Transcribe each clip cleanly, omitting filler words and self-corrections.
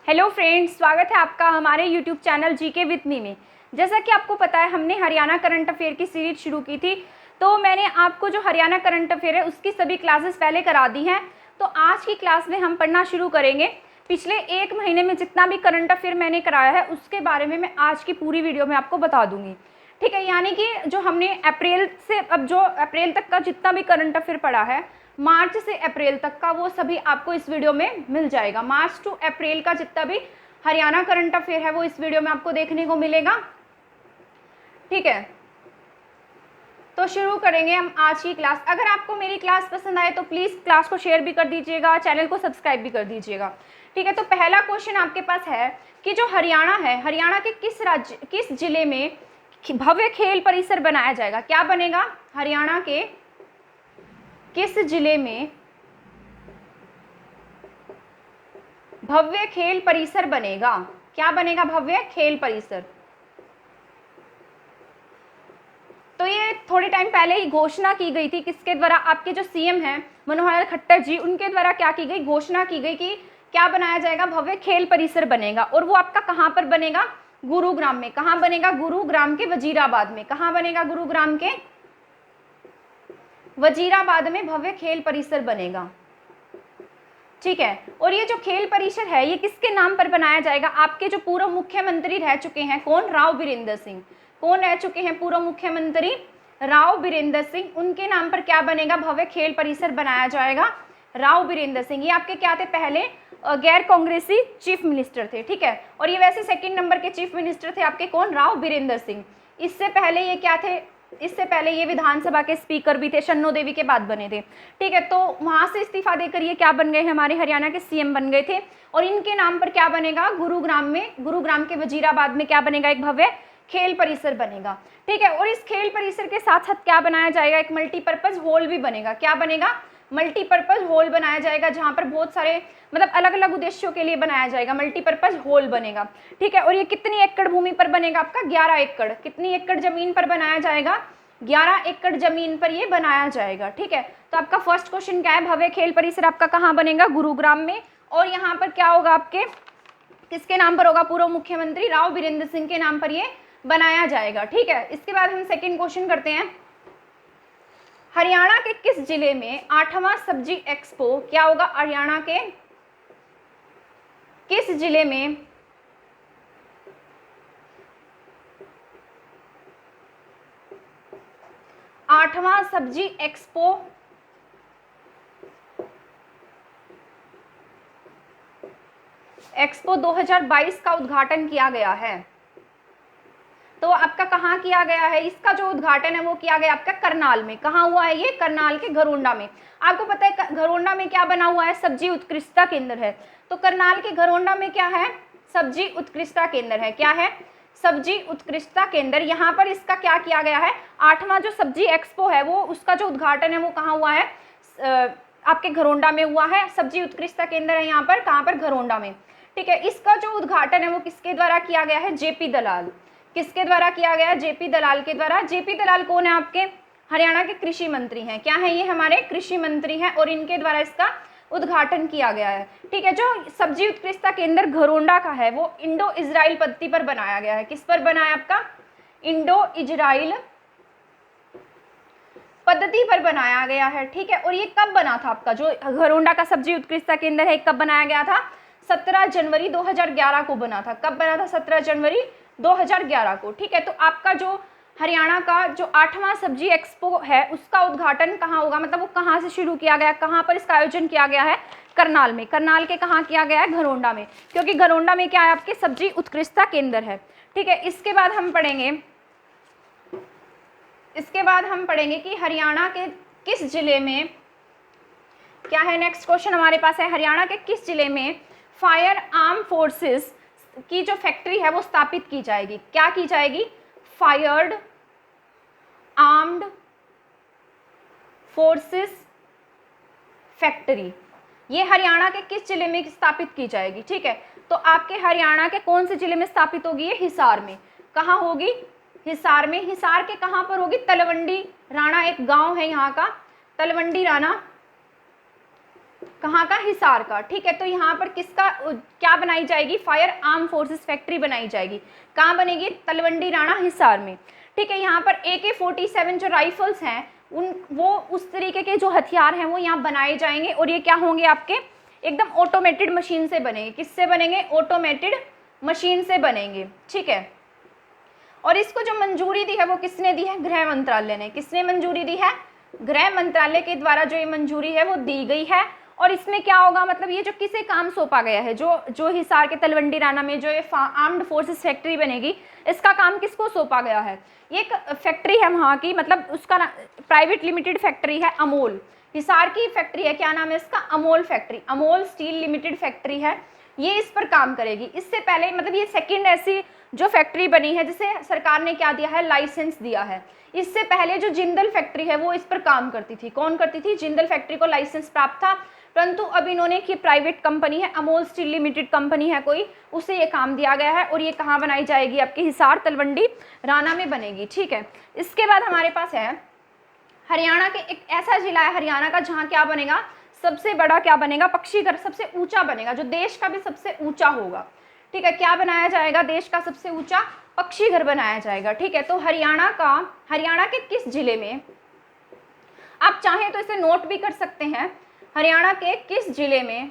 Hello friends, स्वागत है आपका हमारे YouTube channel GK with me में। जैसा कि आपको पता है, हमने हरियाणा करंट अफेयर की सीरीज शुरू की थी। तो मैंने आपको जो हरियाणा करंट अफेयर है उसकी सभी क्लासेस पहले करा दी हैं। तो आज की क्लास में हम पढ़ना शुरू करेंगे। पिछले एक महीने में जितना भी करंट अफेयर मैंने कराया है उसके बारे में मैं आज की पूरी वीडियो में आपको बता दूंगी। ठीक है, यानी कि जो हमने अप्रैल से अब जो अप्रैल तक का जितना भी करंट अफेयर पढ़ा है, मार्च से अप्रैल तक का, वो सभी आपको इस वीडियो में मिल जाएगा। मार्च टू अप्रैल का जितना भी हरियाणा करंट अफेयर है वो इस वीडियो में आपको देखने को मिलेगा। ठीक है, तो शुरू करेंगे हम आज की क्लास। अगर आपको मेरी क्लास पसंद आए तो प्लीज़ क्लास को शेयर भी कर दीजिएगा, चैनल को सब्सक्राइब भी कर दीजिएगा। ठीक है, तो पहला क्वेश्चन आपके पास है कि जो हरियाणा है, हरियाणा के किस जिले में भव्य खेल परिसर बनाया जाएगा? क्या बनेगा? हरियाणा के किस जिले में भव्य खेल परिसर बनेगा? क्या बनेगा? भव्य खेल परिसर। तो ये थोड़े टाइम पहले ही घोषणा की गई थी। किसके द्वारा? आपके जो सीएम हैं मनोहर लाल खट्टर जी, उनके द्वारा क्या की गई? घोषणा की गई कि क्या बनाया जाएगा? भव्य खेल परिसर बनेगा। और वो आपका कहाँ पर बनेगा? गुरुग्राम में। कहाँ बनेगा? गुरुग्राम के वजीराबाद में। कहाँ बनेगा? गुरुग्राम के वजीराबाद में भव्य खेल परिसर बनेगा। ठीक है, और ये जो खेल परिसर है ये किसके नाम पर बनाया जाएगा? आपके जो पूर्व मुख्यमंत्री रह चुके हैं, कौन? राव बीरेंद्र सिंह। कौन रह चुके हैं पूर्व मुख्यमंत्री? राव बीरेंद्र सिंह। उनके नाम पर क्या बनेगा? भव्य खेल परिसर बनाया जाएगा। राव बीरेंद्र सिंह ये आपके क्या थे? पहले गैर कांग्रेसी चीफ मिनिस्टर थे। ठीक है, और ये वैसे सेकंड नंबर के चीफ मिनिस्टर थे आपके, कौन? राव बीरेंद्र सिंह। इससे पहले ये क्या थे? इससे पहले ये विधानसभा के स्पीकर भी थे, शन्नो देवी के बाद बने थे। ठीक है, तो वहां से इस्तीफा देकर ये क्या बन गए? हमारे हरियाणा के सीएम बन गए थे। और इनके नाम पर क्या बनेगा? गुरुग्राम में, गुरुग्राम के वजीराबाद में क्या बनेगा? एक भव्य खेल परिसर बनेगा। ठीक है, और इस खेल परिसर के साथ साथ क्या बनाया जाएगा? एक मल्टीपर्पज हॉल भी बनेगा। क्या बनेगा? मल्टीपर्पज हॉल बनाया जाएगा, जहां पर बहुत सारे मतलब अलग अलग उद्देश्यों के लिए बनाया जाएगा। मल्टीपर्पज हॉल बनेगा। ठीक है, और ये कितनी एकड़ भूमि पर बनेगा? आपका 11 एकड़। कितनी एकड़ जमीन पर बनाया जाएगा? 11 एकड़ जमीन पर ये बनाया जाएगा। ठीक है, तो आपका फर्स्ट क्वेश्चन क्या है? भव्य खेल परिसर आपका कहाँ बनेगा? गुरुग्राम में। और यहाँ पर क्या होगा? आपके किसके नाम पर होगा? पूर्व मुख्यमंत्री राव बीरेंद्र सिंह के नाम पर ये बनाया जाएगा। ठीक है, इसके बाद हम सेकंड क्वेश्चन करते हैं। हरियाणा के किस जिले में 8वां सब्जी एक्सपो क्या होगा? हरियाणा के किस जिले में 8वां सब्जी एक्सपो एक्सपो 2022 का उद्घाटन किया गया है? तो आपका कहाँ किया गया है? इसका जो उद्घाटन है वो किया गया आपका करनाल में। कहाँ हुआ है ये? करनाल के घरोंडा में। आपको पता है घरोंडा में क्या बना हुआ है? सब्जी उत्कृष्टता केंद्र है। तो करनाल के घरोंडा में क्या है? सब्जी उत्कृष्टता केंद्र है। क्या है? सब्जी उत्कृष्टता केंद्र। यहाँ पर इसका क्या किया गया है? 8वां जो सब्जी एक्सपो है वो, उसका जो उद्घाटन है वो कहाँ हुआ है? आपके घरोंडा में हुआ है। सब्जी उत्कृष्टता केंद्र है यहाँ पर। कहाँ पर? घरोंडा में। ठीक है, इसका जो उद्घाटन है वो किसके द्वारा किया गया है? जेपी दलाल। किसके द्वारा किया गया? जेपी दलाल के द्वारा। जेपी दलाल कौन है? आपके हरियाणा के कृषि मंत्री हैं। क्या है? ये हमारे कृषि मंत्री हैं और इनके द्वारा इसका उद्घाटन किया गया है। ठीक है, जो सब्जी उत्कृष्टता केंद्र घरोंडा का है वो इंडो इजराइल पद्धति पर बनाया गया है। किस पर बना है? आपका इंडो इजराइल पद्धति पर बनाया गया है। ठीक है, और ये कब बना था? आपका जो घरोंडा का सब्जी उत्कृष्टता केंद्र है कब बनाया गया था? 17 जनवरी 2011 को बना था। कब बना था? 17 जनवरी 2011 को। ठीक है, तो आपका जो हरियाणा का जो 8वां सब्जी एक्सपो है उसका उद्घाटन कहाँ होगा? मतलब वो कहाँ से शुरू किया गया? कहाँ पर इसका आयोजन किया गया है? करनाल में। करनाल के कहाँ किया गया है? घरोंडा में, क्योंकि घरोंडा में क्या है? आपके सब्जी उत्कृष्टता केंद्र है। ठीक है, इसके बाद हम पढ़ेंगे कि हरियाणा के किस जिले में क्या है? नेक्स्ट क्वेश्चन हमारे पास है, हरियाणा के किस जिले में फायर आर्म फोर्सेस की जो फैक्ट्री है वो स्थापित की जाएगी? क्या की जाएगी? Fired armed forces factory. ये हरियाणा के किस जिले में स्थापित की जाएगी? ठीक है, तो आपके हरियाणा के कौन से जिले में स्थापित होगी? ये हिसार में। कहाँ होगी? हिसार में। हिसार के कहाँ पर होगी? तलवंडी राणा एक गांव है यहाँ का, तलवंडी राणा। कहाँ का? हिसार का। ठीक है, तो यहाँ पर किसका क्या बनाई जाएगी? फायर आर्म फोर्सेस फैक्ट्री बनाई जाएगी। कहाँ बनेगी? तलवंडी राणा हिसार में। ठीक है, यहाँ पर AK-47 जो राइफल्स हैं वो उस तरीके के जो हथियार हैं वो यहाँ बनाए जाएंगे, और ये क्या होंगे? आपके एकदम ऑटोमेटेड मशीन से बनेंगे। किससे बनेंगे? ऑटोमेटेड मशीन से बनेंगे। ठीक है, और इसको जो मंजूरी दी है वो किसने दी है? गृह मंत्रालय ने। किसने मंजूरी दी है? गृह मंत्रालय के द्वारा जो ये मंजूरी है वो दी गई है। और इसमें क्या होगा? मतलब ये जो किसे काम सौंपा गया है, जो हिसार के तलवंडी राणा में जो ये आर्म्ड फोर्सेस फैक्ट्री बनेगी, इसका काम किसको सौंपा गया है? ये एक फैक्ट्री है वहाँ की, मतलब उसका प्राइवेट लिमिटेड फैक्ट्री है अमोल। हिसार की फैक्ट्री है, क्या नाम है इसका? Amol factory, Amol steel limited factory है, ये इस पर काम करेगी। इससे पहले मतलब ये सेकंड ऐसी जो फैक्ट्री बनी है जिसे सरकार ने क्या दिया है? लाइसेंस दिया है। इससे पहले जो जिंदल फैक्ट्री है वो इस पर काम करती थी। कौन करती थी? जिंदल फैक्ट्री को लाइसेंस प्राप्त था, परंतु अब इन्होंने की प्राइवेट कंपनी है, अमोल स्टील लिमिटेड कंपनी है कोई, उसे ये काम दिया गया है, और ये कहाँ बनाई जाएगी? आपके हिसार तलवंडी राणा में बनेगी। ठीक है, इसके बाद हमारे पास है हरियाणा के एक ऐसा जिला है हरियाणा का जहाँ क्या बनेगा? सबसे बड़ा क्या बनेगा? पक्षीघर सबसे ऊंचा बनेगा, जो देश का भी सबसे ऊंचा होगा। ठीक है, क्या बनाया जाएगा? देश का सबसे ऊंचा पक्षीघर बनाया जाएगा। ठीक है, तो हरियाणा के किस जिले में, आप चाहें तो इसे नोट भी कर सकते हैं, हरियाणा के किस जिले में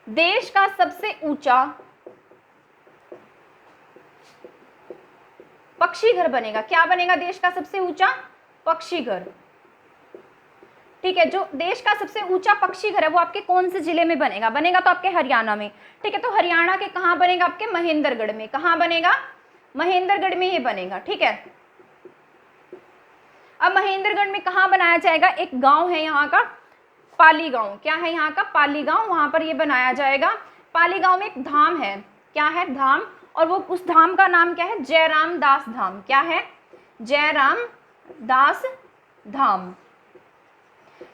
देश का सबसे ऊंचा पक्षीघर बनेगा? क्या बनेगा? देश का सबसे ऊंचा पक्षीघर। ठीक है, जो देश का सबसे ऊंचा पक्षीघर है वो आपके कौन से जिले में बनेगा? बनेगा तो आपके हरियाणा में। ठीक है, तो हरियाणा के कहाँ बनेगा? आपके महेंद्रगढ़ में। कहाँ बनेगा? महेंद्रगढ़ में ये बनेगा। ठीक है, अब महेंद्रगढ़ में कहाँ बनाया जाएगा? एक गांव है यहाँ का, पाली गांव। क्या है यहाँ का? पाली गांव, वहां पर ये बनाया जाएगा। पाली गांव में एक धाम है, क्या है? धाम, और वो उस धाम का नाम क्या है? जयराम दास धाम। क्या है? जयराम दास धाम।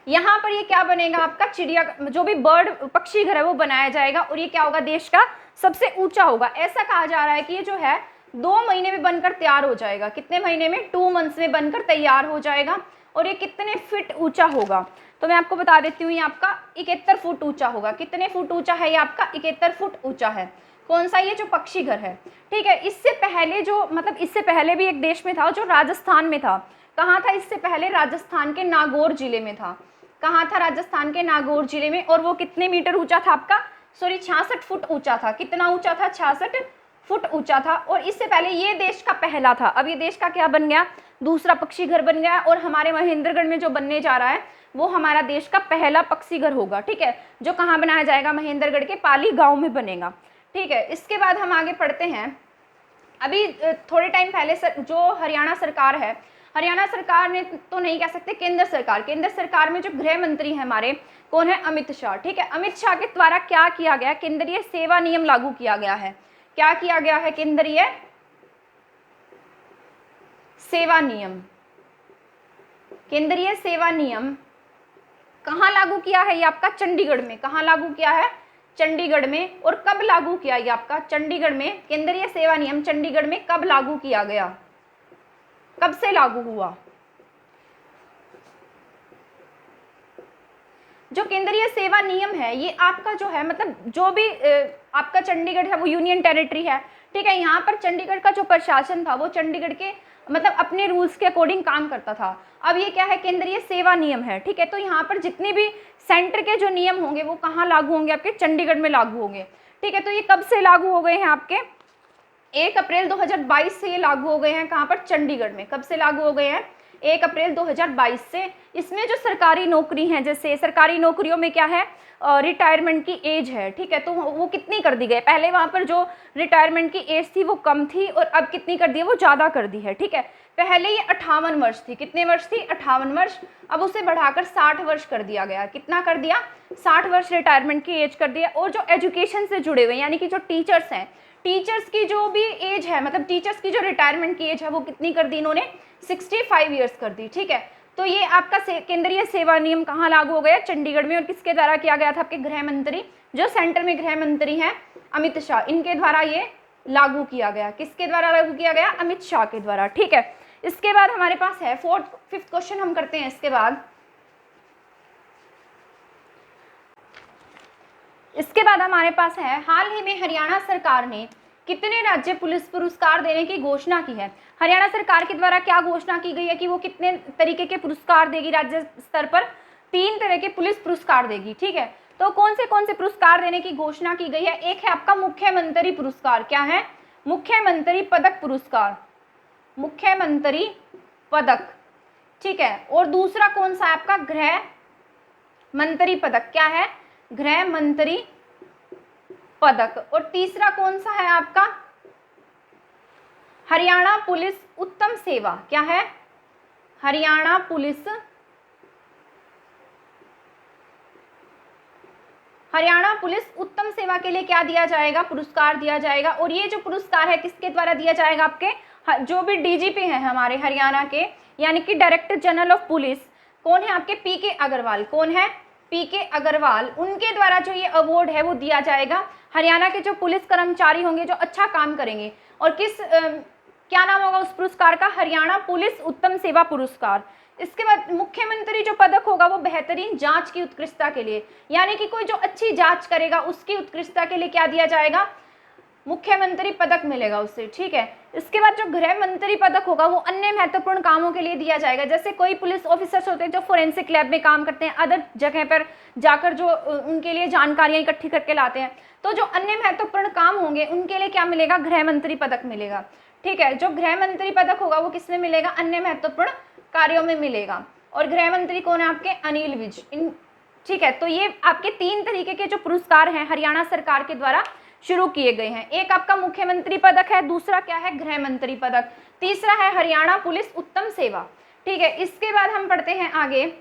यहाँ पर ये क्या बनेगा? आपका चिड़िया, जो भी बर्ड पक्षी घर है वो बनाया जाएगा, और ये क्या होगा? देश का सबसे ऊंचा होगा। ऐसा कहा जा रहा है कि ये जो है 2 महीने में बनकर तैयार हो जाएगा। कितने महीने में? 2 मंथ्स में बनकर तैयार हो जाएगा। और ये कितने फीट ऊंचा होगा? तो मैं आपको बता देती हूँ, ये आपका 71 फुट ऊंचा होगा। कितने फुट ऊंचा है? ये आपका 71 फुट ऊंचा है। कौन सा? ये जो पक्षी घर है। ठीक है, इससे पहले जो मतलब इससे पहले भी एक देश में था जो राजस्थान में था। कहाँ था इससे पहले? राजस्थान के नागौर जिले में था। कहाँ था? राजस्थान के नागौर जिले में। और वो कितने मीटर ऊंचा था आपका? 66 फुट ऊंचा था। कितना ऊंचा था? 66 फुट ऊंचा था। और इससे पहले ये देश का पहला था। अब ये देश का क्या बन गया? दूसरा पक्षी घर बन गया। और हमारे महेंद्रगढ़ में जो बनने जा रहा है वो हमारा देश का पहला पक्षी घर होगा। ठीक है, जो कहाँ बनाया जाएगा? महेंद्रगढ़ के पाली गांव में बनेगा। ठीक है, इसके बाद हम आगे पढ़ते हैं। अभी थोड़े टाइम पहले जो हरियाणा सरकार है, हरियाणा सरकार ने तो नहीं कह सकते, केंद्र सरकार में जो गृह मंत्री है हमारे, कौन है? अमित शाह। ठीक है, अमित शाह के द्वारा क्या किया गया? केंद्रीय सेवा नियम लागू किया गया है। क्या किया गया है? केंद्रीय सेवा नियम। केंद्रीय सेवा नियम कहाँ लागू किया है? ये आपका चंडीगढ़ में। कहाँ लागू किया है? चंडीगढ़ में। और कब लागू किया? ये आपका चंडीगढ़ में। केंद्रीय सेवा नियम चंडीगढ़ में कब लागू किया गया? कब से लागू हुआ? जो केंद्रीय सेवा नियम है ये आपका जो है, मतलब जो भी आपका चंडीगढ़ है वो यूनियन टेरिटरी है। ठीक है, यहाँ पर चंडीगढ़ का जो प्रशासन था वो चंडीगढ़ के मतलब अपने रूल्स के अकॉर्डिंग काम करता था। अब ये क्या है? केंद्रीय सेवा नियम है। ठीक है, तो यहाँ पर जितने भी सेंटर के जो नियम होंगे वो कहाँ लागू होंगे? आपके चंडीगढ़ में लागू होंगे। ठीक है, तो ये कब से लागू हो गए हैं? आपके 1 अप्रैल 2022 से ये लागू हो गए हैं। कहाँ पर? चंडीगढ़ में। कब से लागू हो गए हैं? 1 अप्रैल 2022 से। इसमें जो सरकारी नौकरी हैं, जैसे सरकारी नौकरियों में क्या है? रिटायरमेंट की एज है। ठीक है, तो वो कितनी कर दी गई? पहले वहाँ पर जो रिटायरमेंट की एज थी वो कम थी, और अब कितनी कर दी है? वो ज़्यादा कर दी है। ठीक है, पहले ये 58 वर्ष थी। कितने वर्ष थी? 58 वर्ष। अब उसे बढ़ाकर 60 वर्ष कर दिया गया। कितना कर दिया? 60 वर्ष रिटायरमेंट की एज कर दिया। और जो एजुकेशन से जुड़े हुए यानी कि जो टीचर्स हैं, टीचर्स की जो भी एज है, मतलब टीचर्स की जो रिटायरमेंट की एज है वो कितनी कर दी इन्होंने? 65 ईयर्स कर दी। ठीक है, तो ये आपका केंद्रीय सेवा नियम कहाँ लागू हो गया? चंडीगढ़ में। और किसके द्वारा किया गया था? आपके गृह मंत्री, जो सेंटर में गृह मंत्री हैं अमित शाह, इनके द्वारा ये लागू किया गया। किसके द्वारा लागू किया गया? अमित शाह के द्वारा। ठीक है, इसके बाद हमारे पास है फिफ्थ क्वेश्चन हम करते हैं। इसके बाद हमारे पास है, हाल ही में हरियाणा सरकार ने कितने राज्य पुलिस पुरस्कार देने की घोषणा की है। हरियाणा सरकार के द्वारा क्या घोषणा की गई है कि वो कितने तरीके के पुरस्कार देगी राज्य स्तर पर? 3 तरह के पुलिस पुरस्कार देगी, ठीक है। तो कौन से पुरस्कार देने की घोषणा की गई है? एक है आपका मुख्यमंत्री पुरस्कार। क्या है? मुख्यमंत्री पदक पुरस्कार, मुख्यमंत्री पदक, ठीक है। और दूसरा कौन सा है आपका? गृह मंत्री पदक। क्या है? गृह मंत्री पदक। और तीसरा कौन सा है आपका? हरियाणा पुलिस उत्तम सेवा। क्या है? हरियाणा पुलिस उत्तम सेवा के लिए क्या दिया जाएगा? पुरस्कार दिया जाएगा। और ये जो पुरस्कार है किसके द्वारा दिया जाएगा? आपके जो भी डीजीपी हैं हमारे हरियाणा के, यानी कि डायरेक्टर जनरल ऑफ पुलिस, कौन है आपके? पीके अग्रवाल। कौन है? पीके अग्रवाल। उनके द्वारा जो ये अवार्ड है वो दिया जाएगा हरियाणा के जो पुलिस कर्मचारी होंगे जो अच्छा काम करेंगे। और क्या नाम होगा उस पुरस्कार का? हरियाणा पुलिस उत्तम सेवा पुरस्कार। इसके बाद मुख्यमंत्री जो पदक होगा वो बेहतरीन जांच की उत्कृष्टता के लिए, यानी कि कोई जो अच्छी जांच करेगा उसकी उत्कृष्टता के लिए क्या दिया जाएगा? मुख्यमंत्री पदक मिलेगा उससे, ठीक है। इसके बाद जो गृह मंत्री पदक होगा वो अन्य महत्वपूर्ण कामों के लिए दिया जाएगा। जैसे कोई पुलिस ऑफिसर्स होते हैं जो फोरेंसिक लैब में काम करते हैं, अदर जगह पर जाकर जो उनके लिए जानकारियां इकट्ठी करके लाते हैं, तो जो अन्य महत्वपूर्ण काम होंगे उनके लिए क्या मिलेगा? गृह मंत्री पदक मिलेगा, ठीक है। जो गृह मंत्री पदक होगा वो किसमें मिलेगा? अन्य महत्वपूर्ण कार्यों में मिलेगा। और गृह मंत्री कौन है आपके? अनिल विज, ठीक है। तो ये आपके 3 तरीके के जो पुरस्कार हैं हरियाणा सरकार के द्वारा शुरू किए गए हैं। एक आपका मुख्यमंत्री पदक है, दूसरा क्या है? गृह मंत्री पदक, तीसरा है हरियाणा पुलिस उत्तम सेवा, ठीक है। इसके बाद हम पढ़ते हैं आगे।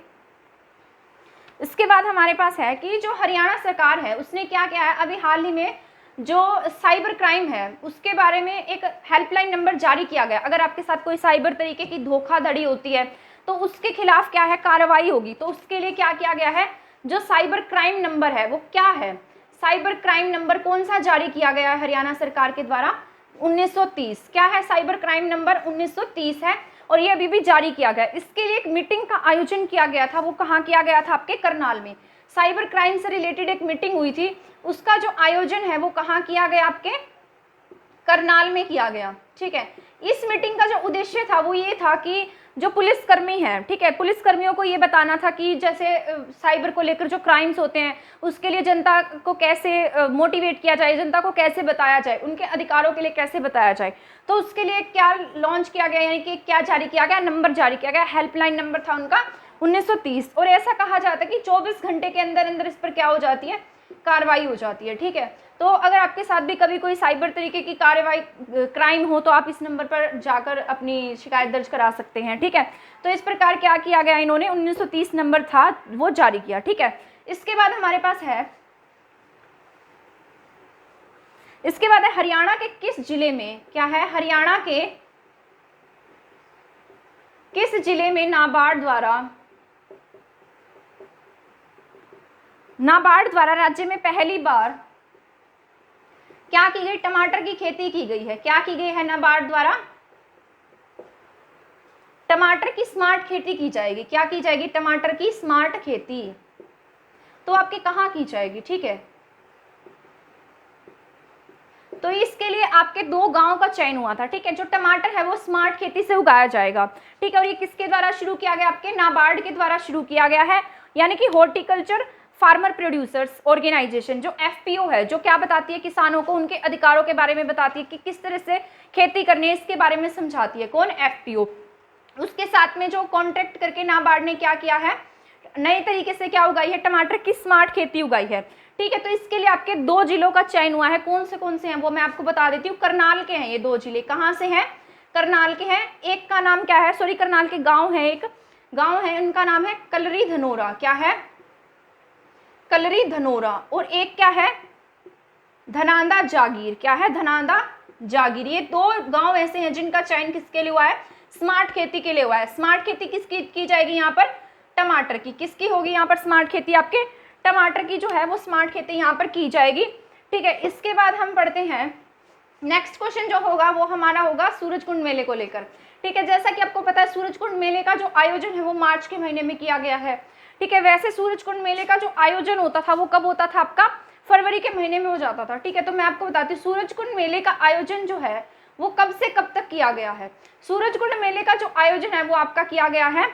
इसके बाद हमारे पास है कि जो हरियाणा सरकार है उसने क्या किया है, अभी हाल ही में जो साइबर क्राइम है उसके बारे में एक हेल्पलाइन नंबर जारी किया गया। अगर आपके साथ कोई साइबर तरीके की धोखाधड़ी होती है तो उसके खिलाफ क्या है? कार्रवाई होगी। तो उसके लिए क्या किया गया है? जो साइबर क्राइम नंबर है वो क्या है? साइबर क्राइम नंबर कौन सा जारी किया गया है हरियाणा सरकार के द्वारा? 1930। क्या है? साइबर क्राइम नंबर 1930 है और ये अभी भी जारी किया गया। इसके लिए एक मीटिंग का आयोजन किया गया था। वो कहाँ किया गया था? आपके करनाल में। साइबर क्राइम से रिलेटेड एक मीटिंग हुई थी, उसका जो आयोजन है वो कहाँ किया गया? आपके करनाल में किया गया, ठीक है। इस मीटिंग का जो उद्देश्य था वो ये था कि जो पुलिसकर्मी हैं, ठीक है, पुलिसकर्मियों को ये बताना था कि जैसे साइबर को लेकर जो क्राइम्स होते हैं उसके लिए जनता को कैसे मोटिवेट किया जाए, जनता को कैसे बताया जाए, उनके अधिकारों के लिए कैसे बताया जाए। तो उसके लिए क्या लॉन्च किया गया, यानी कि क्या जारी किया गया? नंबर जारी किया गया। हेल्पलाइन नंबर था उनका 1930। और ऐसा कहा जाता है कि 24 घंटे के अंदर अंदर इस पर क्या हो जाती है? कार्रवाई हो जाती है, ठीक है। तो अगर आपके साथ भी कभी कोई साइबर तरीके की कार्रवाई क्राइम हो तो आप इस नंबर पर जाकर अपनी शिकायत दर्ज करा सकते हैं, ठीक है। तो इस प्रकार क्या किया गया, इन्होंने 1930 नंबर था वो जारी किया, ठीक है। इसके बाद हमारे पास है, इसके बाद है हरियाणा के किस जिले में, क्या है? हरियाणा के किस जिले में नाबार्ड द्वारा राज्य में पहली बार क्या की गई? टमाटर की खेती की गई है। क्या की गई है? नाबार्ड द्वारा टमाटर की स्मार्ट खेती की जाएगी। क्या की जाएगी? टमाटर की स्मार्ट खेती। तो आपके कहाँ की जाएगी, ठीक है। तो इसके लिए आपके 2 गांव का चयन हुआ था, ठीक है। जो टमाटर है वो स्मार्ट खेती से उगाया जाएगा, ठीक है। और ये किसके द्वारा शुरू किया गया? आपके नाबार्ड के द्वारा शुरू किया गया है, यानी कि हॉर्टिकल्चर फार्मर प्रोड्यूसर्स ऑर्गेनाइजेशन, जो एफपीओ है, जो क्या बताती है? किसानों को उनके अधिकारों के बारे में बताती है कि किस तरह से खेती करनी है, इसके बारे में समझाती है। कौन? एफपीओ। उसके साथ में जो कॉन्ट्रैक्ट करके नाबार्ड ने क्या किया है? नए तरीके से क्या उगाई है? टमाटर की स्मार्ट खेती उगाई है, ठीक है। तो इसके लिए आपके 2 जिलों का चयन हुआ है। कौन से हैं वो मैं आपको बता देती हूँ। करनाल के हैं ये 2 जिले। कहाँ से हैं? करनाल के हैं। एक का नाम क्या है? सॉरी, करनाल के गांव है, एक गांव है, उनका नाम है कलरी धनोरा। क्या है? कलरी धनोरा। और एक क्या है? धनांदा जागीर। क्या है? धनांदा जागीर। ये 2 गांव ऐसे हैं जिनका चयन किसके लिए हुआ है? स्मार्ट खेती के लिए हुआ है। स्मार्ट खेती किसकी की जाएगी यहाँ पर? टमाटर की। किसकी होगी यहाँ पर स्मार्ट खेती? आपके टमाटर की जो है वो स्मार्ट खेती यहाँ पर की जाएगी, ठीक है। इसके बाद हम पढ़ते हैं नेक्स्ट क्वेश्चन जो होगा वो हमारा होगा सूरजकुंड मेले को लेकर, ठीक है, जैसा कि आपको पता है सूरजकुंड मेले का जो आयोजन है वो मार्च के महीने में किया गया है। ठीक है, वैसे सूरजकुंड मेले का जो आयोजन होता था वो कब होता था आपका, फरवरी के महीने में हो जाता था। ठीक है, तो मैं आपको बताती हूँ सूरजकुंड मेले का आयोजन जो है वो कब से कब तक किया गया है। सूरजकुंड मेले का जो आयोजन है वो आपका किया गया है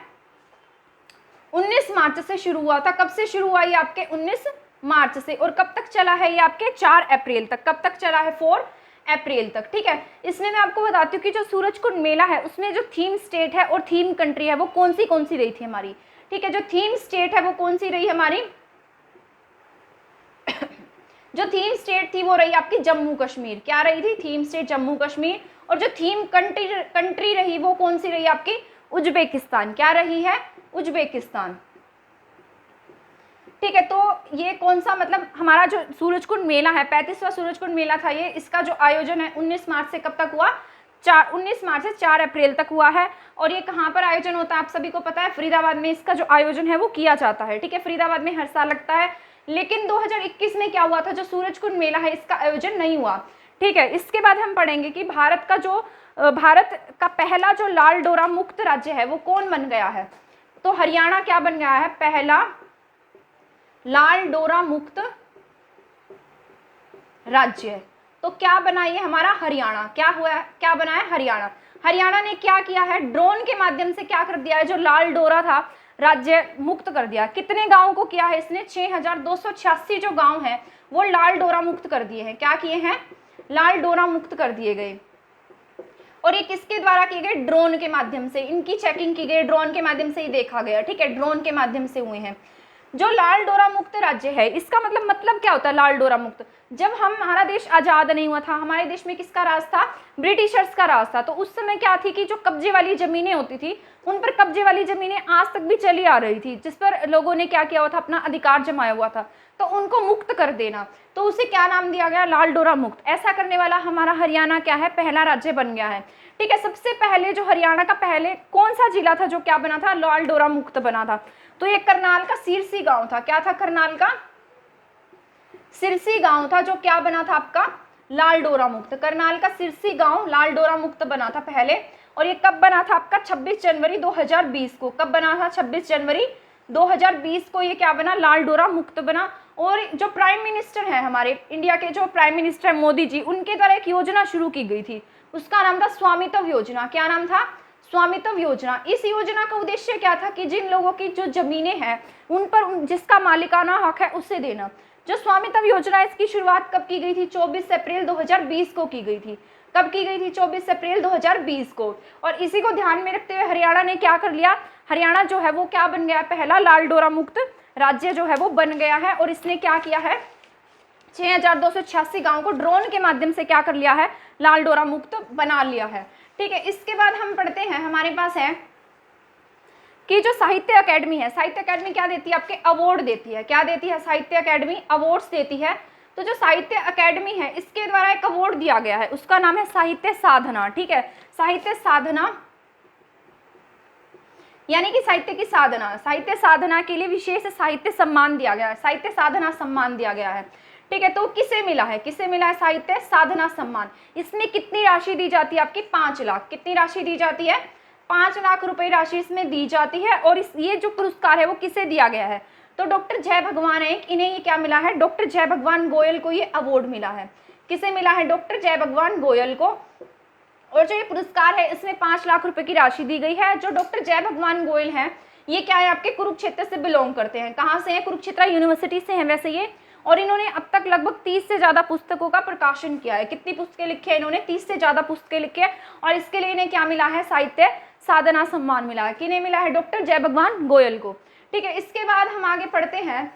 19 मार्च से शुरू हुआ था। कब से शुरू हुआ ये आपके 19 मार्च से, और कब तक चला है ये आपके 4 अप्रैल तक। कब तक चला है, 4 अप्रैल तक। ठीक है, इसमें मैं आपको बताती हूँ कि जो सूरजकुंड मेला है उसमें जो थीम स्टेट है और थीम कंट्री है वो कौन सी रही थी हमारी। ठीक है, जो थीम स्टेट है वो कौन सी रही हमारी जो थीम स्टेट थी वो रही आपकी जम्मू कश्मीर। क्या रही थी, थीम स्टेट जम्मू कश्मीर। और जो थीम कंट्री रही वो कौन सी रही आपकी, उज्बेकिस्तान। क्या रही है, उज्बेकिस्तान। ठीक है, तो ये कौन सा मतलब हमारा जो सूरजकुंड मेला है 35वां सूरजकुंड मेला था ये, इसका जो आयोजन है 19 मार्च से कब तक हुआ, 19 मार्च से 4 अप्रैल तक हुआ है। और ये कहाँ पर आयोजन होता है आप सभी को पता है, फरीदाबाद में इसका जो आयोजन है वो किया जाता है। ठीक है, फरीदाबाद में हर साल लगता है, लेकिन 2021 में क्या हुआ था, जो सूरजकुंड मेला है इसका आयोजन नहीं हुआ। ठीक है, इसके बाद हम पढ़ेंगे कि भारत का पहला जो लाल डोरा मुक्त राज्य है वो कौन बन गया है। तो हरियाणा क्या बन गया है, पहला लाल डोरा मुक्त राज्य। तो क्या बना ये हमारा हरियाणा, क्या हुआ, क्या बना है हरियाणा। हरियाणा ने क्या किया है, ड्रोन के माध्यम से क्या कर दिया है, जो लाल डोरा था राज्य मुक्त कर दिया। कितने गांव को किया है इसने, 6286 जो गांव हैं वो लाल डोरा मुक्त कर दिए हैं। क्या किए हैं, लाल डोरा मुक्त कर दिए गए। और ये किसके द्वारा किए गए, ड्रोन के माध्यम से। इनकी चेकिंग की गई, ड्रोन के माध्यम से ही देखा गया। ठीक है, ड्रोन के माध्यम से हुए हैं। जो लाल डोरा मुक्त राज्य है इसका मतलब क्या होता है लाल डोरा मुक्त। जब हमारा देश आजाद नहीं हुआ था, हमारे देश में किसका राज था, ब्रिटिशर्स का राज था। तो उस समय क्या थी कि जो कब्जे वाली जमीनें होती थी उन पर कब्जे वाली जमीनें आज तक भी चली आ रही थी, जिस पर लोगों ने क्या किया हुआ था, अपना अधिकार जमाया हुआ था। तो उनको मुक्त कर देना, तो उसे क्या नाम दिया गया, लाल डोरा मुक्त। ऐसा करने वाला हमारा हरियाणा क्या है, पहला राज्य बन गया है। ठीक है, सबसे पहले जो हरियाणा का पहले कौन सा जिला था जो क्या बना था, लाल डोरा मुक्त बना था। तो ये करनाल का सिरसी गांव था। क्या था, करनाल का सिरसी गांव था जो क्या बना था आपका, लाल डोरा मुक्त। करनाल का सिरसी गांव लाल डोरा मुक्त बना था पहले। और ये कब बना था आपका, 26 जनवरी 2020 को। कब बना था, 26 जनवरी 2020 को ये क्या बना, लाल डोरा मुक्त बना। और जो प्राइम मिनिस्टर है हमारे इंडिया के, जो प्राइम मिनिस्टर है मोदी जी, उनके द्वारा एक योजना शुरू की गई थी, उसका नाम था स्वामित्व योजना। क्या नाम था, स्वामित्व योजना। इस योजना का उद्देश्य क्या था कि जिन लोगों की जो जमीनें हैं उन पर जिसका मालिकाना हक है उसे देना। जो स्वामित्व योजना इसकी शुरुआत कब की गई थी, 24 अप्रैल 2020 को की गई थी। कब की गई थी, 24 अप्रैल 2020 को। और इसी को ध्यान में रखते हुए हरियाणा ने क्या कर लिया, हरियाणा जो है वो क्या बन गया, पहला लाल डोरा मुक्त राज्य जो है वो बन गया है। और इसने क्या किया है, 6286 गांव को ड्रोन के माध्यम से क्या कर लिया है, लाल डोरा मुक्त बना लिया है। ठीक है, इसके बाद हम पढ़ते हैं, हमारे पास है कि जो साहित्य अकेडमी है, साहित्य अकेडमी क्या देती है, आपके अवार्ड देती है। क्या देती है, साहित्य अकेडमी अवार्ड्स देती है। तो जो साहित्य अकेडमी है इसके द्वारा एक अवार्ड दिया गया है, उसका नाम है साहित्य साधना। ठीक है, साहित्य साधना यानी कि साहित्य की साधना, साहित्य साधना के लिए विशेष साहित्य सम्मान दिया गया है, साहित्य साधना सम्मान दिया गया है। ठीक है, तो किसे मिला है, किसे मिला है साहित्य साधना सम्मान। इसमें कितनी राशि दी जाती है, आपकी 5 लाख। कितनी राशि दी जाती है, 5 लाख रुपए राशि इसमें दी जाती है। और ये जो पुरस्कार है वो किसे दिया गया है, तो डॉक्टर जय भगवान है, इन्हें ये क्या मिला है, डॉक्टर जय भगवान गोयल को ये अवार्ड मिला है। किसे मिला है, डॉक्टर जय भगवान गोयल को। और जो ये पुरस्कार है इसमें 5 लाख रुपए की राशि दी गई है। जो डॉक्टर जय भगवान गोयल हैं ये क्या है, आपके कुरुक्षेत्र से बिलोंग करते हैं। कहाँ से हैं, कुरुक्षेत्र यूनिवर्सिटी से हैं वैसे ये। और इन्होंने अब तक लगभग 30 से ज़्यादा पुस्तकों का प्रकाशन किया है। कितनी पुस्तकें लिखी है इन्होंने, 30 से ज़्यादा पुस्तकें लिखी है। और इसके लिए इन्हें क्या मिला है, साहित्य साधना सम्मान मिला है। किन्हें मिला है, डॉक्टर जय भगवान गोयल को। ठीक है, इसके बाद हम आगे पढ़ते हैं।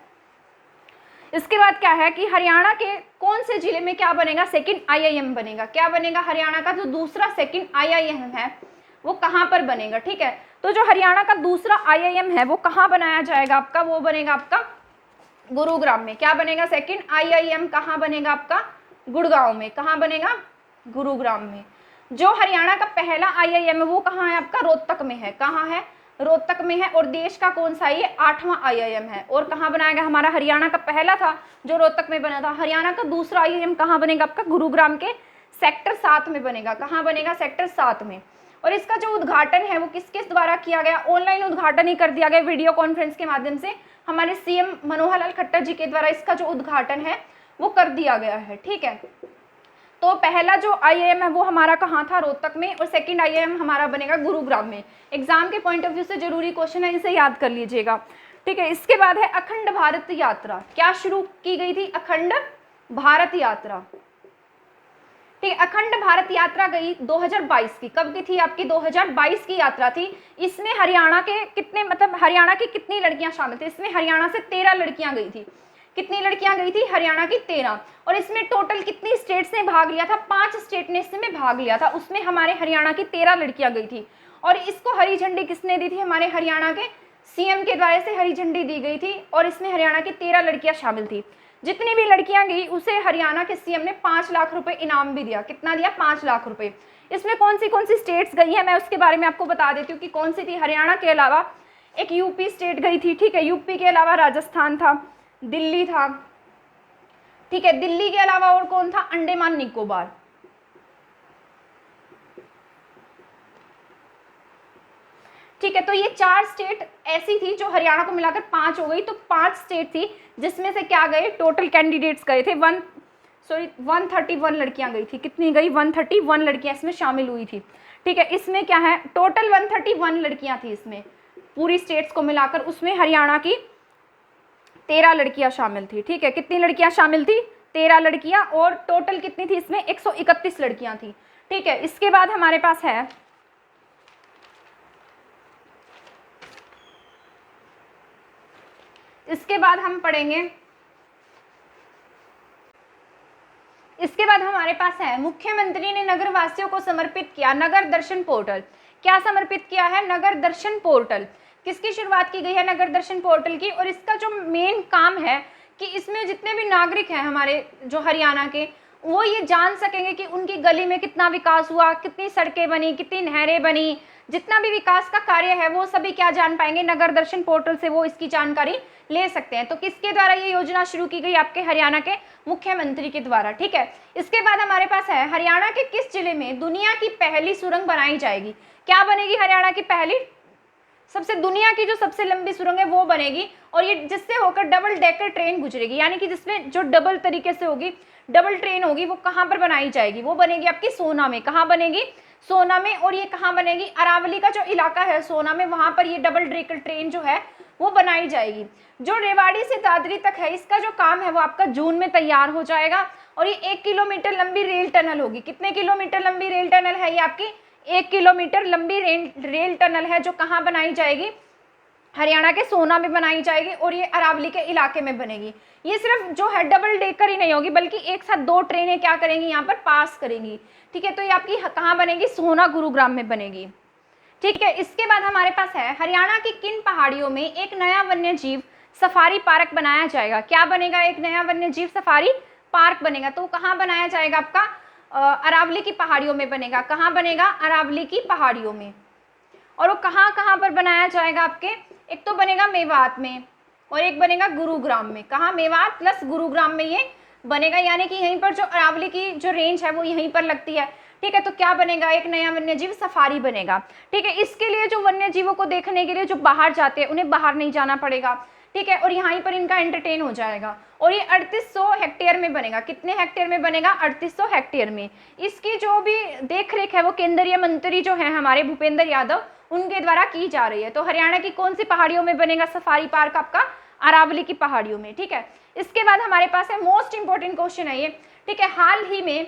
इसके बाद क्या है कि हरियाणा के कौन से जिले में क्या बनेगा, सेकंड IIM बनेगा। क्या बनेगा, हरियाणा का जो दूसरा सेकंड IIM है वो कहाँ पर बनेगा। ठीक है, तो जो हरियाणा का दूसरा IIM है वो कहाँ बनाया जाएगा आपका, वो बनेगा आपका गुरुग्राम में। क्या बनेगा, सेकंड IIM कहाँ बनेगा आपका, गुड़गांव में। कहाँ बनेगा, गुरुग्राम में। जो हरियाणा का पहला IIM है वो कहाँ है आपका, रोहतक में है। कहाँ है, रोहतक में है। और देश का कौन सा, ये 8वां IIM है। और कहाँ बनाया गया, हमारा हरियाणा का पहला था जो रोहतक में बना था। हरियाणा का दूसरा IIM कहाँ बनेगा आपका, गुरुग्राम के सेक्टर 7 में बनेगा। कहाँ बनेगा, सेक्टर 7 में। और इसका जो उद्घाटन है वो किसके द्वारा किया गया, ऑनलाइन उद्घाटन ही कर दिया गया वीडियो कॉन्फ्रेंस के माध्यम से, हमारे सीएम मनोहर लाल खट्टर जी के द्वारा इसका जो उद्घाटन है वो कर दिया गया है। ठीक है, तो पहला जो आईआईएम है वो हमारा कहाँ था, रोहतक में, और सेकंड आईआईएम हमारा बनेगा गुरुग्राम में। एग्जाम के पॉइंट ऑफ व्यू से जरूरी क्वेश्चन है, इसे याद कर लीजिएगा। ठीक है, इसके बाद है अखंड भारत यात्रा, क्या शुरू की गई थी, अखंड भारत यात्रा। ठीक है, अखंड भारत यात्रा गई 2022 की, कब की थी आपकी, 2022 की यात्रा थी। इसमें हरियाणा के कितने, मतलब हरियाणा की कितनी लड़कियां शामिल थी, इसमें हरियाणा से 13 लड़कियां गई थी। कितनी लड़कियां गई थी, हरियाणा की 13। और इसमें टोटल कितनी स्टेट्स ने भाग लिया था, 5 स्टेट ने इसमें भाग लिया था, उसमें हमारे हरियाणा की 13 लड़कियां गई थी। और इसको हरी झंडी किसने दी थी, हमारे हरियाणा के सीएम के द्वारा से हरी झंडी दी गई थी, और इसमें हरियाणा की 13 लड़कियां शामिल थी। जितनी भी लड़कियां गई उसे हरियाणा के सीएम ने 5 लाख रुपए इनाम भी दिया। कितना दिया, 5 लाख रुपए। इसमें कौन सी स्टेट्स गई है मैं उसके बारे में आपको बता देती हूँ कि कौन सी थी। हरियाणा के अलावा एक यूपी स्टेट गई थी। ठीक है, यूपी के अलावा राजस्थान था, दिल्ली था। ठीक है, दिल्ली के अलावा और कौन था, अंडमान निकोबार। ठीक है, तो ये 4 स्टेट ऐसी थी जो हरियाणा को मिलाकर 5 हो गई, तो 5 स्टेट थी जिसमें से क्या गए, टोटल कैंडिडेट्स गए थे 131 लड़कियां गई थी। कितनी गई, 131 लड़कियां इसमें शामिल हुई थी। ठीक है, इसमें क्या है, टोटल 131 लड़कियां थी इसमें पूरी स्टेट्स को मिलाकर, उसमें हरियाणा की 13 लड़कियां शामिल थी। ठीक है, कितनी लड़कियां शामिल थी, 13 लड़कियां, और टोटल कितनी थी इसमें, 131 लड़कियां थी। ठीक है, इसके बाद हमारे पास है इसके बाद हम पढ़ेंगे, इसके बाद हमारे पास है मुख्यमंत्री ने नगर वासियों को समर्पित किया नगर दर्शन पोर्टल। क्या समर्पित किया है, नगर दर्शन पोर्टल। किसकी शुरुआत की गई है, नगर दर्शन पोर्टल की। और इसका जो मेन काम है कि इसमें जितने भी नागरिक हैं हमारे जो हरियाणा के, वो ये जान सकेंगे कि उनकी गली में कितना विकास हुआ, कितनी सड़कें बनी, कितनी नहरें बनी, जितना भी विकास का कार्य है वो सभी क्या जान पाएंगे, नगर दर्शन पोर्टल से वो इसकी जानकारी ले सकते हैं। तो किसके द्वारा ये योजना शुरू की गई, आपके हरियाणा के मुख्यमंत्री के द्वारा। ठीक है, इसके बाद हमारे पास है हरियाणा के किस जिले में दुनिया की पहली सुरंग बनाई जाएगी। क्या बनेगी, हरियाणा की पहली, सबसे दुनिया की जो सबसे लंबी सुरंग है वो बनेगी, और ये जिससे होकर डबल डेकर ट्रेन गुजरेगी, यानी कि जिसमें जो डबल तरीके से होगी, डबल ट्रेन होगी, वो कहाँ पर बनाई जाएगी, वो बनेगी आपकी सोना में। कहाँ बनेगी, सोना में। और ये कहाँ बनेगी, अरावली का जो इलाका है सोना में, वहां पर ये डबल डेकर ट्रेन जो है वो बनाई जाएगी। जो रेवाड़ी से दादरी तक है, इसका जो काम है वो आपका जून में तैयार हो जाएगा, और ये 1 किलोमीटर लंबी रेल टनल होगी। कितने किलोमीटर लंबी रेल टनल है ये आपकी, 1 किलोमीटर लंबी रेल टनल है, जो कहाँ बनाई जाएगी, हरियाणा के सोना में बनाई जाएगी, और ये अरावली के इलाके में बनेगी। ये सिर्फ जो है डबल डेकर ही नहीं होगी, बल्कि एक साथ 2 ट्रेनें क्या करेंगी, यहाँ पर पास करेंगी। ठीक है, तो ये आपकी कहाँ बनेगी, सोना गुरुग्राम में बनेगी। ठीक है, इसके बाद हमारे पास है हरियाणा की किन पहाड़ियों में एक नया वन्य जीव सफारी पार्क बनाया जाएगा। क्या बनेगा, एक नया वन्य जीव सफारी पार्क बनेगा। तो कहाँ बनाया जाएगा, आपका अरावली की पहाड़ियों में बनेगा। कहाँ बनेगा, अरावली की पहाड़ियों में। और वो कहाँ कहाँ पर बनाया जाएगा आपके, एक तो बनेगा मेवात में, और एक बनेगा गुरुग्राम में। कहाँ, मेवात प्लस गुरुग्राम में ये बनेगा, यानी कि यहीं पर जो अरावली की जो रेंज है वो यहीं पर लगती है। ठीक है, तो क्या बनेगा, एक नया वन्यजीव सफारी बनेगा। ठीक है, इसके लिए जो वन्य जीवों को देखने के लिए जो बाहर जाते हैं उन्हें बाहर नहीं जाना पड़ेगा। ठीक है, और यहाँ पर इनका एंटरटेन हो जाएगा। और ये 3800 हेक्टेयर में बनेगा। कितने हेक्टेयर में बनेगा, 3800 हेक्टेयर में। इसकी जो भी देख रेख है वो केंद्रीय मंत्री जो है हमारे भूपेंद्र यादव, उनके द्वारा की जा रही है। तो हरियाणा की कौन सी पहाड़ियों में बनेगा सफारी पार्क, आपका अरावली की पहाड़ियों में। ठीक है, इसके बाद हमारे पास है मोस्ट इंपॉर्टेंट क्वेश्चन है ये। ठीक है, हाल ही में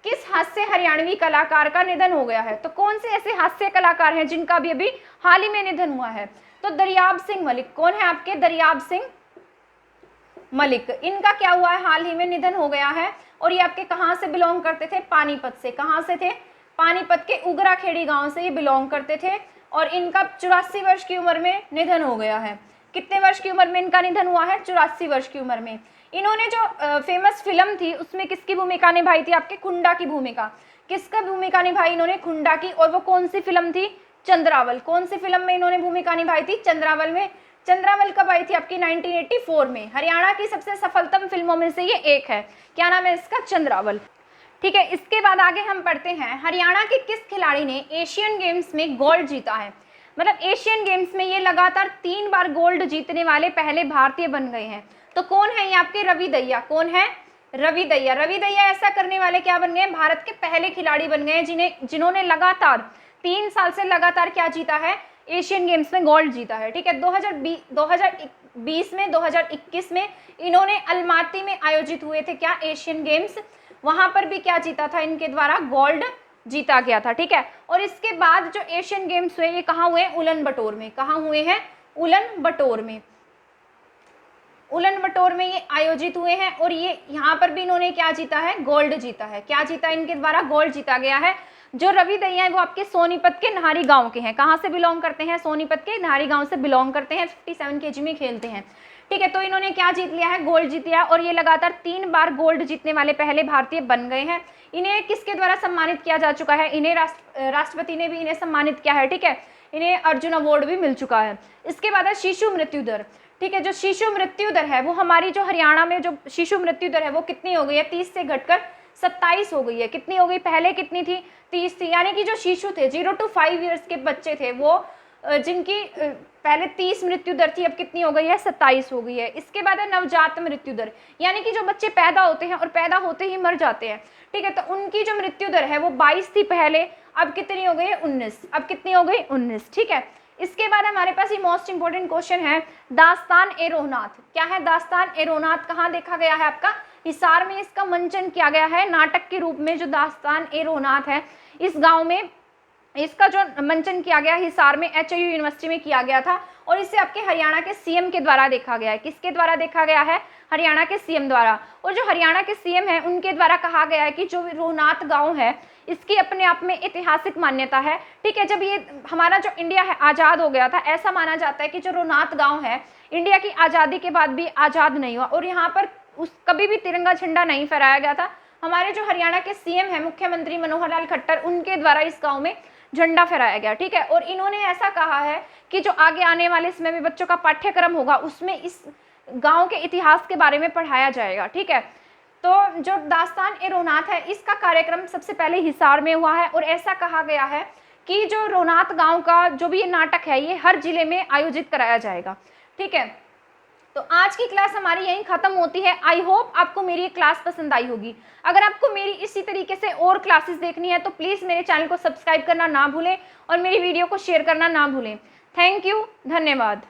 किस हास्य हरियाणवी कलाकार का निधन हो गया है। तो कौन से ऐसे हास्य कलाकार हैं जिनका भी अभी हाल ही में निधन हुआ है, तो दरियाब सिंह मलिक। कौन है आपके, दरियाब सिंह मलिक। इनका क्या हुआ है, हाल ही में निधन हो गया है। और ये आपके कहाँ से बिलोंग करते थे, पानीपत से। कहाँ से थे, पानीपत के उगराखेड़ी गांव से ये बिलोंग करते थे। और इनका 84 वर्ष की उम्र में निधन हो गया है। कितने वर्ष की उम्र में इनका निधन हुआ है, 84 वर्ष की उम्र में। इन्होंने जो फेमस फिल्म थी उसमें किसकी भूमिका निभाई थी, आपके खुंडा की भूमिका। किसका भूमिका निभाई इन्होंने, खुंडा की। और वो कौन सी फिल्म थी, चंद्रावल। कौन सी फिल्म में इन्होंने भूमिका निभाई थी, चंद्रावल में। चंद्रावल कब आई थी, आपकी 1984 में। हरियाणा की सबसे सफलतम फिल्मों में से ये एक है। क्या नाम है इसका, चंद्रावल। ठीक है, इसके बाद आगे हम पढ़ते हैं हरियाणा के किस खिलाड़ी ने एशियन गेम्स में गोल्ड जीता है। मतलब एशियन गेम्स में ये लगातार 3 बार गोल्ड जीतने वाले पहले भारतीय बन गए हैं। तो कौन है ये आपके? रवि दहिया। कौन है? रवि दहिया। रवि दहिया ऐसा करने वाले क्या बन गए? भारत के पहले खिलाड़ी बन गए जिन्होंने लगातार 3 साल से लगातार क्या जीता है? एशियन गेम्स में गोल्ड जीता है। ठीक है, 2020 में 2021 में इन्होंने अलमाती में आयोजित हुए थे क्या? Asian games. वहां पर भी क्या जीता था? इनके द्वारा गोल्ड जीता गया था। ठीक है, और इसके बाद जो एशियन गेम्स हुए ये कहाँ हुए? उलन बटोर में। कहाँ हुए हैं? उलन बटोर में। उलन बटोर में ये आयोजित हुए हैं और ये यहाँ पर भी इन्होंने क्या जीता है? गोल्ड जीता है। क्या जीता? इनके द्वारा गोल्ड जीता गया है। जो रवि दहिया है वो आपके सोनीपत के नाहरी गांव के हैं। कहाँ से बिलोंग करते हैं? सोनीपत के नाहरी गांव से बिलोंग करते हैं। 57 kg में खेलते हैं। ठीक है, तो इन्होंने क्या जीत लिया है? गोल्ड जीत लिया और ये लगातार 3 बार गोल्ड जीतने वाले पहले भारतीय बन गए हैं। इन्हें किसके द्वारा सम्मानित किया जा चुका है? इन्हें राष्ट्रपति ने भी इन्हें सम्मानित किया है। ठीक है, इन्हें अर्जुन अवार्ड भी मिल चुका है। इसके बाद है शिशु मृत्यु दर। ठीक है, जो शिशु मृत्यु दर है वो हमारी जो हरियाणा में जो शिशु मृत्यु दर है वो कितनी हो गई है? 30 से घटकर 27 हो गई है। कितनी हो गई? पहले कितनी थी? 30 थी। यानी कि जो शिशु थे 0 to 5 ईयर्स के बच्चे थे वो जिनकी पहले 30 मृत्यु दर थी अब कितनी हो गई है? 27 हो गई है। इसके बाद है नवजात मृत्यु दर, यानी कि जो बच्चे पैदा होते हैं और पैदा होते ही मर जाते हैं। ठीक है, तो उनकी जो मृत्यु दर है वो 22 थी पहले, अब कितनी हो गई है? 19। अब कितनी हो गई? 19। ठीक है, इसके बाद हमारे पास ये मोस्ट इंपॉर्टेंट क्वेश्चन है, दास्तान ए रोहनाथ। क्या है दास्तान ए रोहनाथ? कहाँ देखा गया है? आपका हिसार में इसका मंचन किया गया है नाटक के रूप में। जो दास्तान ए रोहनाथ है इस गांव में इसका जो मंचन किया गया हिसार में HIU यूनिवर्सिटी में किया गया था और इसे आपके हरियाणा के CM के द्वारा देखा गया है। किसके द्वारा देखा गया है? हरियाणा के CM द्वारा। और जो हरियाणा के CM है उनके द्वारा कहा गया है कि जो रोहनाथ गांव है इसकी अपने आप में ऐतिहासिक मान्यता है। ठीक है, जब ये हमारा जो इंडिया है आज़ाद हो गया था, ऐसा माना जाता है कि जो रोहनाथ गाँव है इंडिया की आज़ादी के बाद भी आज़ाद नहीं हुआ और यहाँ पर कभी भी तिरंगा झंडा नहीं फहराया गया था। हमारे जो हरियाणा के CM है मुख्यमंत्री मनोहर लाल खट्टर, उनके द्वारा इस गाँव में झंडा फहराया गया। ठीक है, और इन्होंने ऐसा कहा है कि जो आगे आने वाले समय में बच्चों का पाठ्यक्रम होगा उसमें इस गांव के इतिहास के बारे में पढ़ाया जाएगा। ठीक है, तो जो दास्तान ए रोहनाथ है इसका कार्यक्रम सबसे पहले हिसार में हुआ है और ऐसा कहा गया है कि जो रोहनाथ गांव का जो भी ये नाटक है ये हर जिले में आयोजित कराया जाएगा। ठीक है, तो आज की क्लास हमारी यहीं खत्म होती है। आई होप आपको मेरी क्लास पसंद आई होगी। अगर आपको मेरी इसी तरीके से और क्लासेस देखनी है तो प्लीज़ मेरे चैनल को सब्सक्राइब करना ना भूलें और मेरी वीडियो को शेयर करना ना भूलें। थैंक यू, धन्यवाद।